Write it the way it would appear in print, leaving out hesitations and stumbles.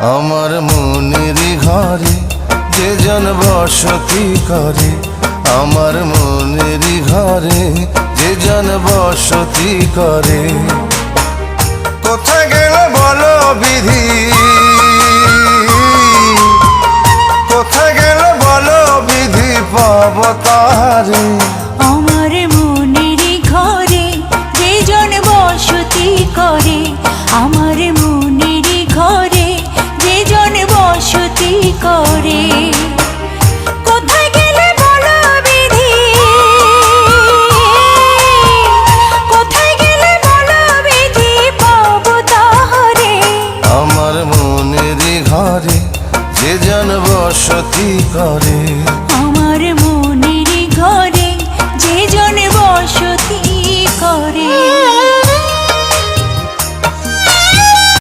আমার মনেরই ঘরে যে জন বসতি করে, আমার মনেরই ঘরে যে জন বসতি করে। কোথায় গেল বলো বিধি, কোথায় গেল বলো বিধি, পাব তাহারে। আমার মনেরই ঘরে যে জন বসতি করে, আমার মনেরই ঘরে যে জন বসতি করে। কোথায় গেলে বলো বিধি, কোথায় গেলে বলো বিধি, পাব তাহারে। আমার মনেরই ঘরে যে জন বসতি করে।